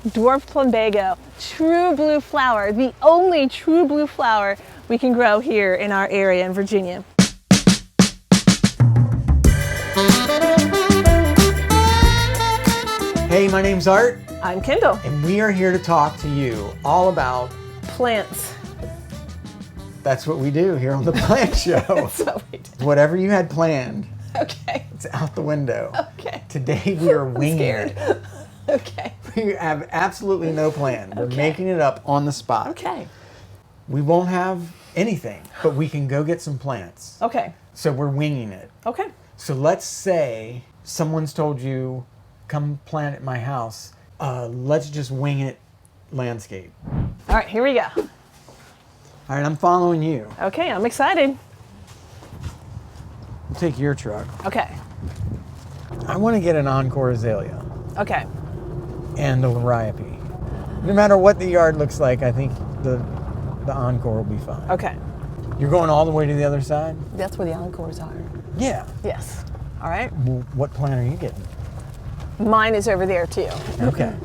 dwarf plumbago, true blue flower, the only true blue flower we can grow here in our area in Virginia. Hey, my name's Art. I'm Kendahl. And we are here to talk to you all about Plants. That's what we do here on the Plant Show. That's what we do. Whatever you had planned, Okay. it's out the window. Okay. Today we are winging scared. it. Okay. We have absolutely no plan. We're making it up on the spot. Okay. We won't have anything, but we can go get some plants. Okay. So we're winging it. Okay. So let's say someone's told you, come plant at my house. Let's just wing it landscape. All right, here we go. All right, I'm following you. Okay, I'm excited. I'll take your truck. Okay. I want to get an encore azalea Okay. and a liriope. No matter what the yard looks like, I think the encore will be fine. Okay. You're going all the way to the other side? That's where the encores are. Yeah. Yes. All right. Well, what plant are you getting? Mine is over there too. Okay.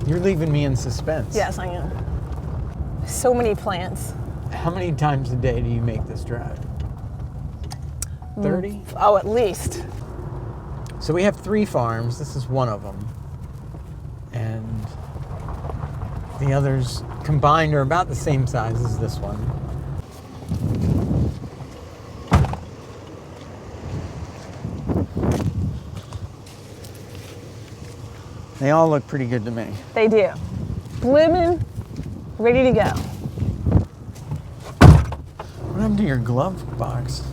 You're leaving me in suspense. Yes, I am. So many plants. How many times a day do you make this drive? 30? Oh, at least. So we have 3 farms. This is one of them. And the others combined are about the same size as this one. They all look pretty good to me. They do. Blooming, ready to go. What happened to your glove box?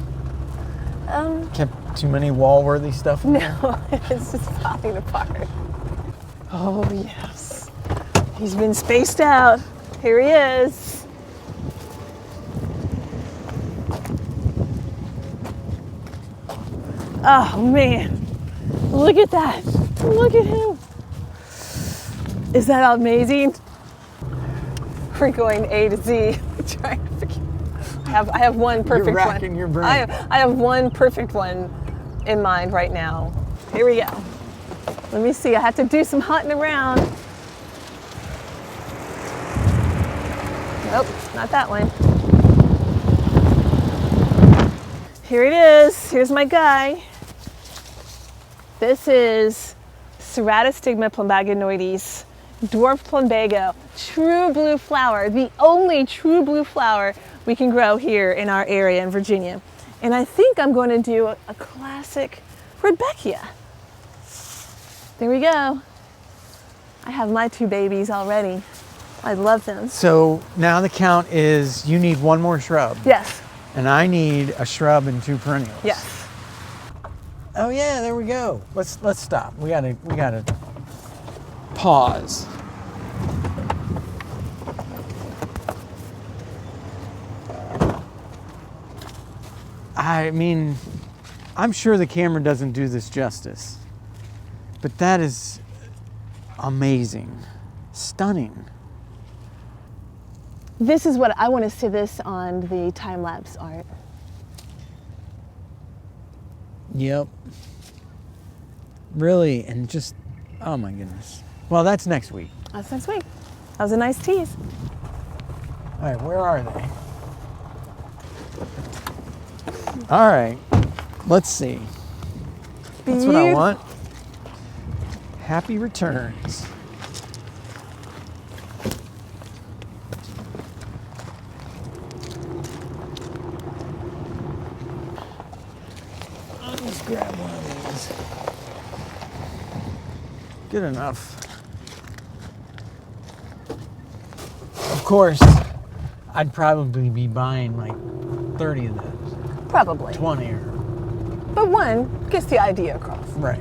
Um, Kept too many wall-worthy stuff in there? no, it's just falling apart. Oh, yes. He's been spaced out. Here he is. Oh, man. Look at that. Look at him. Is that amazing? We're going A to Z. Trying to figure. I have one perfect You're one. racking your brain. I have one perfect one in mind right now. Here we go. Let me see. I have to do some hunting around. Nope, not that one. Here it is. Here's my guy. This is Ceratostigma plumbaginoides, dwarf plumbago, true blue flower, the only true blue flower we can grow here in our area in Virginia. And I think I'm going to do a classic Rudbeckia. There we go. I have my 2 babies already. I love them. So now the count is you need 1 more shrub. Yes. And I need a shrub and 2 perennials. Yes. Oh yeah, there we go. Let's stop. We gotta pause. I mean, I'm sure the camera doesn't do this justice, but that is amazing, stunning. This is what I want to see this on the time-lapse art. Yep. Really, and just, oh my goodness. Well, that's next week. That's next week. That was a nice tease. All right, where are they? All right, let's see. That's what I want. Happy returns. I'll just grab one of these. Good enough. Of course, I'd probably be buying like 30 of those. Probably. 20 or... But one gets the idea across. Right.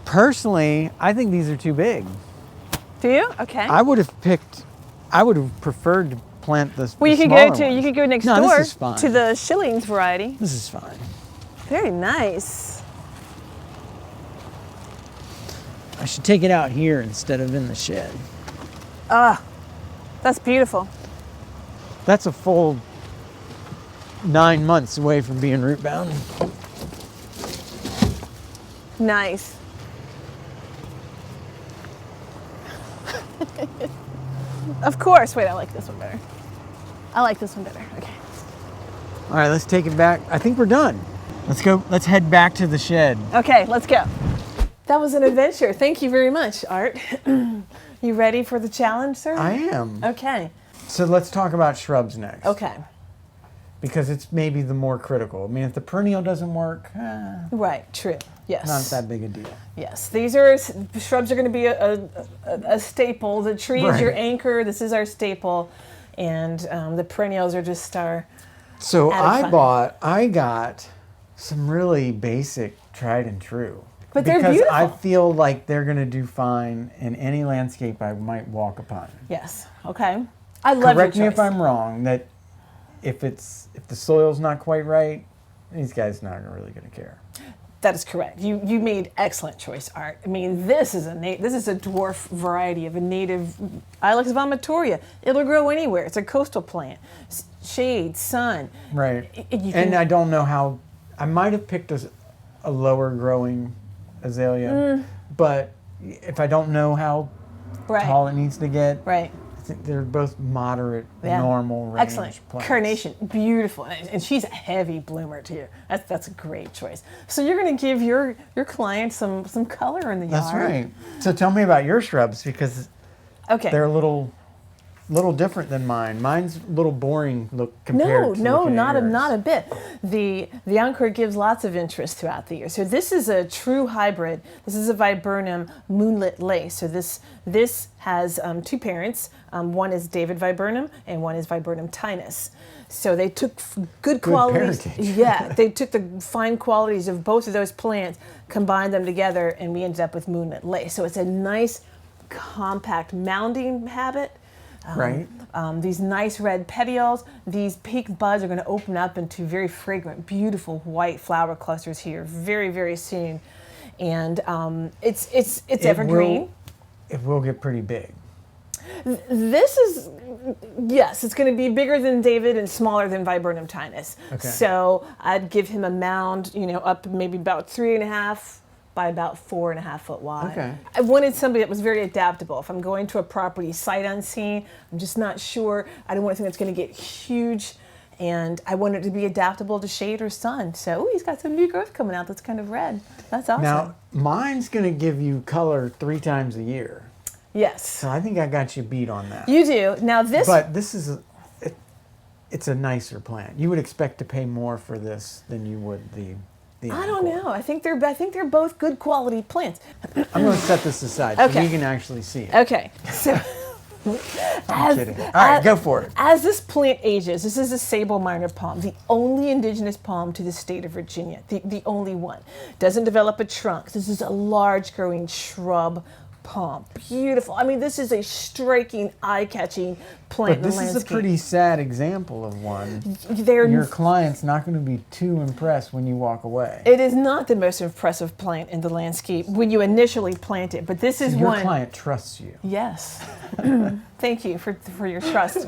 Personally, I think these are too big. Do you? Okay. I would have preferred to plant this. Well, you could go next No, door this is fine. to the Schillings variety. This is fine. Very nice. I should take it out here instead of in the shed. Ah, that's beautiful. That's a full 9 months away from being root bound. Nice. Of course. Wait, I like this one better. I like this one better. Okay. All right, let's take it back. I think we're done. Let's go. Let's head back to the shed. Okay, let's go. That was an adventure. Thank you very much, Art. You ready for the challenge, sir? I am. Okay. So let's talk about shrubs next. Okay. Because it's maybe the more critical. I mean, if the perennial doesn't work, Right, true. Yes. not that big a deal. Yes. Shrubs are going to be a staple. The tree is your Right. anchor. This is our staple. And the perennials are just our So added fun. I got some really basic tried and true. But they're because beautiful. I feel like they're going to do fine in any landscape I might walk upon. Yes. Okay. I love Correct your me choice. if I'm wrong, that if the soil's not quite right, these guys not really going to care. That is correct. You made excellent choice, Art. I mean, this is a dwarf variety of a native Ilex vomitoria. It'll grow anywhere. It's a coastal plant. Shade, sun. Right. You And can- I don't know how, I might have picked a lower growing azalea, but if I don't know how Right. tall it needs to get, Right. I think they're both moderate, Yeah. normal range Excellent. plants. Carnation, beautiful, and she's a heavy bloomer too. That's a great choice. So you're going to give your client some color in the yard. That's right. So tell me about your shrubs, because Okay. they're a little different than mine. Mine's a little boring look compared to No, looking at yours. not a bit. The anchor gives lots of interest throughout the year. So this is a true hybrid. This is a Viburnum Moonlit lace. So this has two parents. One is David Viburnum and one is Viburnum tinus. So they took good qualities. parentage. Yeah, they took the fine qualities of both of those plants, combined them together, and we ended up with Moonlit lace. So it's a nice, compact mounding habit. Right. These nice red petioles, these pink buds are going to open up into very fragrant, beautiful white flower clusters here very, very soon. And it's evergreen. It will get pretty big. This is, yes, it's going to be bigger than David and smaller than Viburnum tinus. Okay. So I'd give him a mound, up maybe about 3.5 by about 4.5 foot wide. Okay. I wanted somebody that was very adaptable. If I'm going to a property sight unseen, I'm just not sure. I don't want anything that's going to get huge, and I want it to be adaptable to shade or sun. So he's got some new growth coming out that's kind of red. That's awesome. Now, mine's going to give you color 3 times a year. Yes, So I think I got you beat on that. you do. Now this. But this is it's a nicer plant. You would expect to pay more for this than you would the I don't Encore. know. I think they're both good quality plants. I'm going to set this aside so Okay. you can actually see it. Okay, so I'm kidding. All right, go for it. As this plant ages, this is a Sable minor palm, the only indigenous palm to the state of Virginia, the only one. Doesn't develop a trunk. This is a large growing shrub palm. Beautiful. I mean, this is a striking, eye-catching plant But in this the is a landscape. pretty sad example of one. They're Your client's not going to be too impressed when you walk away. It is not the most impressive plant in the landscape when you initially plant it, but this is Your one. client trusts you. Yes. Thank you for your trust.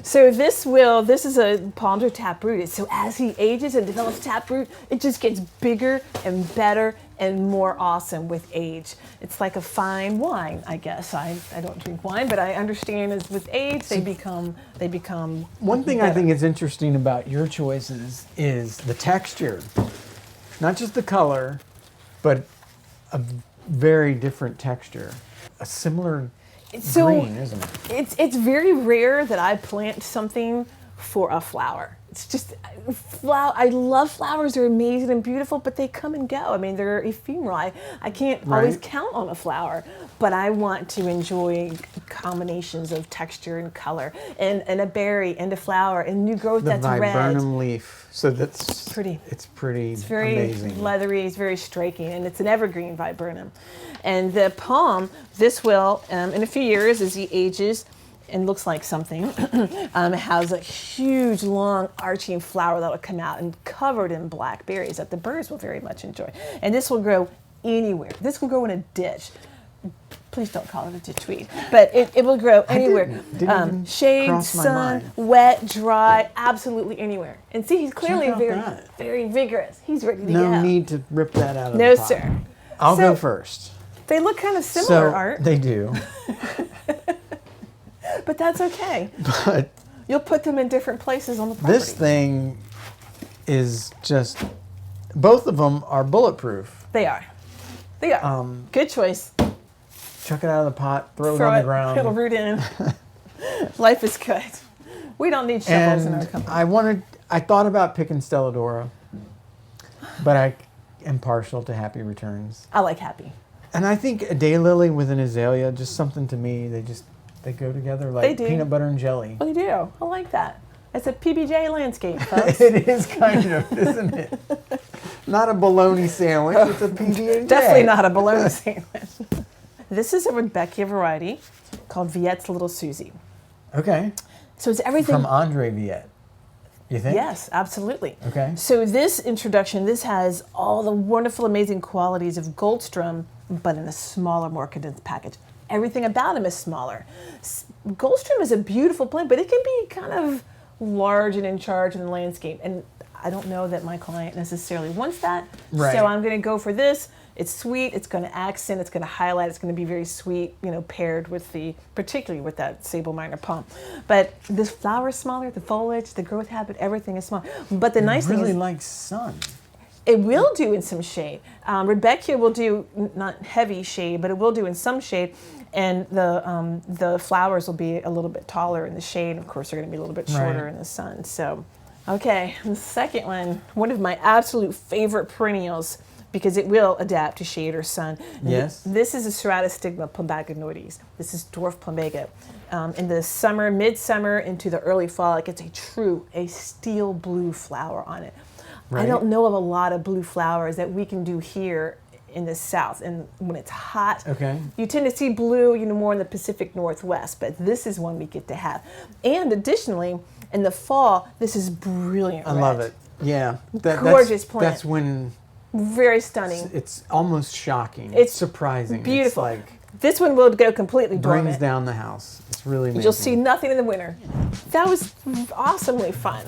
So this is a palm to taprooted. So as he ages and develops taproot, it just gets bigger and better and more awesome with age. It's like a fine wine, I guess. I don't drink wine, but I understand as with age they become One thing I better. think is interesting about your choices is the texture. Not just the color, but a very different texture. A similar So green, isn't it? it's very rare that I plant something for a flower. It's just I love flowers. They're amazing and beautiful, but they come and go. I mean, they're ephemeral. I can't always Right. count on a flower, but I want to enjoy combinations of texture and color, and a berry and a flower and new growth The that's red. viburnum leaf. So that's Pretty. It's pretty It's very amazing. leathery, it's very striking, and it's an evergreen viburnum. And the palm, this will, in a few years, as he ages and looks like something, has a huge, long, arching flower that will come out and covered in black berries that the birds will very much enjoy. And this will grow anywhere. This will grow in a ditch. Please don't call it a ditch weed, but it will grow anywhere. didn't even Shade, cross my sun, mind. wet, dry, absolutely anywhere. And see, he's clearly out very, that. very vigorous. He's ready to No go. need to rip that out of No, the pot. sir. I'll go first. They look kind of similar, So Art, they do, but that's okay. but You'll put them in different places on the property. this thing is just. Both of them are bulletproof. They are. They are. Good choice. Chuck it out of the pot, throw it on the ground. It'll root in. Life is good. We don't need shovels in our And company. I thought about picking Stelladora, but I am partial to Happy Returns. I like Happy. And I think a daylily with an azalea, just something to me, they go together like They do. peanut butter and jelly. Well, they do. I like that. It's a PBJ landscape, folks. It is kind of, isn't it? Not a bologna sandwich, it's a PB&J. Definitely not a bologna sandwich. This is a Rudbeckia variety called Viette's Little Susie. Okay. So it's everything. From Andre Viette, you think? Yes, absolutely. Okay. So this introduction, this has all the wonderful, amazing qualities of Goldstrom, but in a smaller, more condensed package. Everything about him is smaller. Goldstrom is a beautiful plant, but it can be kind of large and in charge in the landscape. And I don't know that my client necessarily wants that. Right. So I'm going to go for this. It's sweet, it's going to accent, it's going to highlight, it's going to be very sweet, paired with particularly with that Sable minor palm. But this flower is smaller, the foliage, the growth habit, everything is small. But the nice thing really is, like sun. it will do in some shade. Rudbeckia will do not heavy shade, but it will do in some shade. And the flowers will be a little bit taller in the shade. Of course, they're going to be a little bit shorter Right. in the sun. So, okay, the second one of my absolute favorite perennials, because it will adapt to shade or sun. Yes. This is a Ceratostigma plumbaginoides. This is dwarf plumbago. In the summer, midsummer into the early fall, it gets a steel blue flower on it. Right. I don't know of a lot of blue flowers that we can do here in the south, and when it's hot, Okay. you tend to see blue, more in the Pacific Northwest, but this is one we get to have. And additionally, in the fall, this is brilliant I red. love it. Yeah. Gorgeous plant. That's when Very stunning. it's almost shocking. It's surprising. Beautiful. It's like This one will go completely brings dormant. down the house. It's really amazing. You'll see nothing in the winter. That was awesomely fun.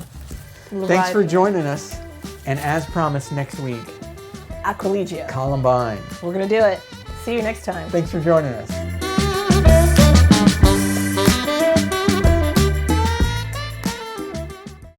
Thanks for joining us. And as promised, next week, Aquilegia. Columbine. We're going to do it. See you next time. Thanks for joining us.